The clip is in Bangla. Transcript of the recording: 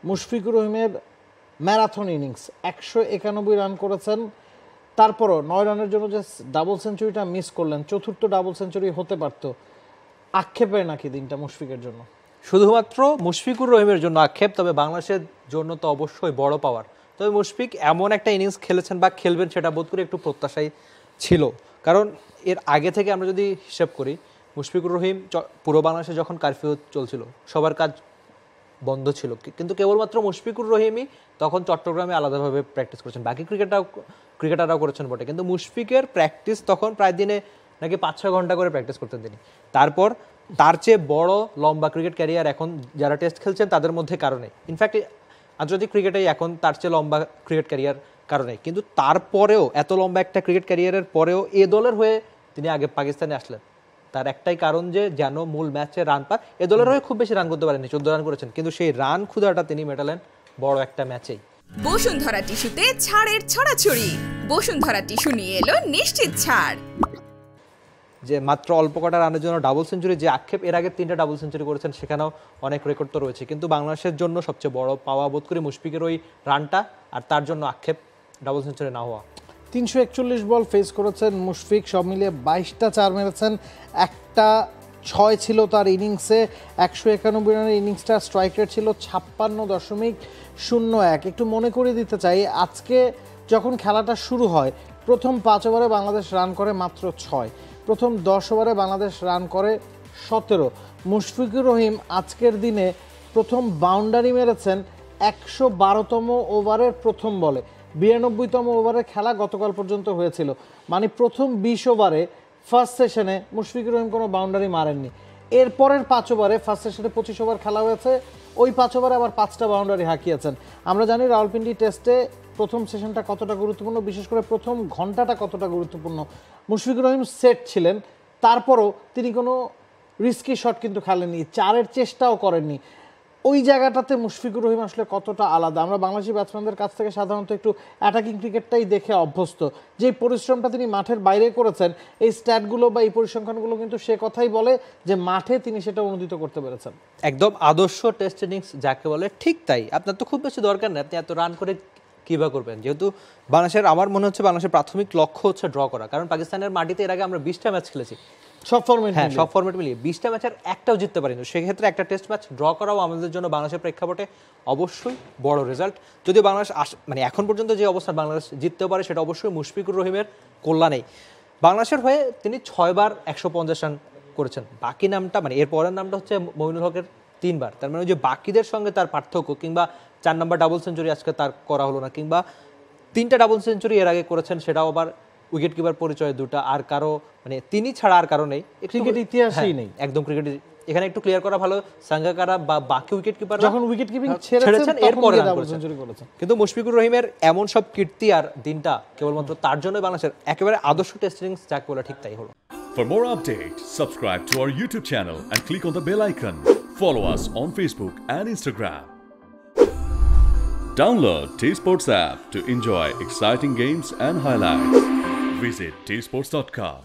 মুশফিকুর রহিমের ম্যারাথন ইনিংস 191 রান করেছেন, তারপরও 9 রানের জন্য যে ডাবল সেঞ্চুরিটা মিস করলেন, চতুর্থ ডাবল সেঞ্চুরি হতে পারত, আক্ষেপের নাকি দিনটা মুশফিকের জন্য? শুধুমাত্র মুশফিকুর রহিমের জন্য আক্ষেপ, তবে বাংলাদেশের জন্য তো অবশ্যই বড় পাওয়ার। তবে মুশফিক এমন একটা ইনিংস খেলেছেন বা খেলবেন সেটা বোধ করে একটু প্রত্যাশাই ছিল, কারণ এর আগে থেকে আমরা যদি হিসাব করি মুশফিকুর রহিম পুরো বাংলাদেশে যখন কারফিউ চলছিল সবার কাজ বন্ধ ছিল, কিন্তু কেবলমাত্র মুশফিকুর রহিমই তখন চট্টগ্রামে আলাদাভাবে প্র্যাকটিস করেছেন, বাকি ক্রিকেটাররাও করেছেন বটে, কিন্তু মুশফিকের প্র্যাকটিস তখন প্রায় দিনে নাকি 5-6 ঘন্টা করে প্র্যাকটিস করতেন তিনি। তারপর তার চেয়ে বড় লম্বা ক্রিকেট ক্যারিয়ার এখন যারা টেস্ট খেলছেন তাদের মধ্যে কারণে, ইনফ্যাক্ট আন্তর্জাতিক ক্রিকেটেই এখন তার চেয়ে লম্বা ক্রিকেট ক্যারিয়ার কারণে, কিন্তু তারপরেও এত লম্বা একটা ক্রিকেট ক্যারিয়ারের পরেও এ দলের হয়ে তিনি আগে পাকিস্তানে আসলেন। তার একটাই কারণ যে যেন মূল ম্যাচে রান পান, এ দলের হয়ে খুব বেশি রান করতে পারেননি, 14 রান করেছেন, কিন্তু সেই রান ক্ষুধাটা তিনি মেটালেন বড় একটা ম্যাচেই। বসুন্ধরা টিস্যুতে ছাড়ের ছড়াছড়ি। বসুন্ধরা টিস্যু নিয়ে এলো নিশ্চিত ছাড়। যে মাত্র অল্প কটা রানের জন্য ডাবল সেঞ্চুরি, যে আক্ষেপ, এর আগে 3টা ডাবল সেঞ্চুরি করেছেন, সেখানেও অনেক রেকর্ড তো রয়েছে, কিন্তু বাংলাদেশের জন্য সবচেয়ে বড় পাওয়া বোধ করি মুশফিকের ওই রানটা, আর তার জন্য আক্ষেপ ডাবল সেঞ্চুরি না হওয়া। 341 বল ফেস করেছেন মুশফিক, সব মিলিয়ে 22টা 4 মেরেছেন, একটা 6 ছিল তার ইনিংসে। 191 রানের ইনিংসটা, স্ট্রাইক রেট ছিল 56.01। একটু মনে করে দিতে চাই, আজকে যখন খেলাটা শুরু হয় প্রথম 5 ওভারে বাংলাদেশ রান করে মাত্র 6, প্রথম 10 ওভারে বাংলাদেশ রান করে 17। মুশফিকুর রহিম আজকের দিনে প্রথম বাউন্ডারি মেরেছেন 112তম ওভারের প্রথম বলে। 92তম ওভারে খেলা গতকাল পর্যন্ত হয়েছিল, মানে প্রথম 20 ওভারে ফার্স্ট সেশনে মুশফিকুর রহিম কোনো বাউন্ডারি মারেননি। এরপরের 5 ওভারে, ফার্স্ট সেশনে 25 ওভার খেলা হয়েছে, ওই 5 ওভারে আবার 5টা বাউন্ডারি হাঁকিয়েছেন। আমরা জানি রাওয়ালপিন্ডি টেস্টে প্রথম সেশনটা কতটা গুরুত্বপূর্ণ, বিশেষ করে প্রথম ঘন্টাটা কতটা গুরুত্বপূর্ণ। মুশফিকুর রহিম সেট ছিলেন, তারপরও তিনি কোনো রিস্কি শট কিন্তু খেলেননি, 4-এর চেষ্টাও করেননি। ওই জায়গাটাতে মুশফিকুর রহিম আসলে কতটা আলাদা। আমরা বাংলাদেশি ব্যাটসম্যানদের কাছ থেকে সাধারণত একটু অ্যাটাকিং ক্রিকেটটাই দেখে অভ্যস্ত, যে পরিশ্রমটা তিনি মাঠের বাইরে করেছেন, এই স্ট্যাটগুলো বা এই পরিসংখ্যানগুলো কিন্তু সে কথাই বলে যে মাঠে তিনি সেটা অনুদিত করতে পেরেছেন। একদম আদর্শ টেস্ট ইনিংস যাকে বলে, ঠিক তাই। আপনার তো খুব বেশি দরকার নেই, আপনি এত রান করে কীভাবে করবেন, যেহেতু বাংলাদেশের, আমার মনে হচ্ছে বাংলাদেশের প্রাথমিক লক্ষ্য হচ্ছে ড্র করা, কারণ পাকিস্তানের মাটিতে এর আগে আমরা 20টা ম্যাচ খেলেছি, সব ফরম্যাট মিলিয়ে 20টা ম্যাচের একটাও জিততে পারিনি। সেক্ষেত্রে একটা টেস্ট ম্যাচ ড্র করাও আমাদের জন্য বাংলাদেশের প্রেক্ষাপটে অবশ্যই বড় রেজাল্ট। যদিও বাংলাদেশ মানে এখন পর্যন্ত যে অবস্থা বাংলাদেশ জিততে পারে সেটা অবশ্যই মুশফিকুর রহিমের কল্যাণেই। বাংলাদেশের হয়ে তিনি 6 বার 150 রান করেছেন, বাকি নামটা মানে এর পরের নামটা হচ্ছে মঈনুল হকের 3 বার, তার মানে যে বাকিদের সঙ্গে তার পার্থক্য, কিংবা 4 নম্বর ডাবল সেঞ্চুরি আজকে তার করা হলো না, কিংবা 3টা ডাবল সেঞ্চুরি এর আগে করেছেন, সেটাও আবার উইকেট কিপার পরিচয় 2টা, আর কারো মানে তিনি ছাড়া আর কারো নেই, ক্রিকেট ইতিহাসেই নেই একদম। ক্রিকেট এখানে একটু ক্লিয়ার করা ভালো, সাঙ্গাকারা বা বাকি উইকেট কিপার যখন উইকেট কিপিং ছেড়েছেন এরপরে ডাবল সেঞ্চুরি করেছেন, কিন্তু মুশফিকুর রহিমের এমন সব কীর্তি আর দিনটা কেবলমাত্র তার জন্য বাংলাদেশের একেবারে আদর্শ টেস্ট ইনিংস যাকে বলে, ঠিক তাই হলো। For more updates, subscribe to our YouTube channel and click on the bell icon. Follow us on Facebook and Instagram. Download T-Sports app to enjoy exciting games and highlights. Visit tsports.com.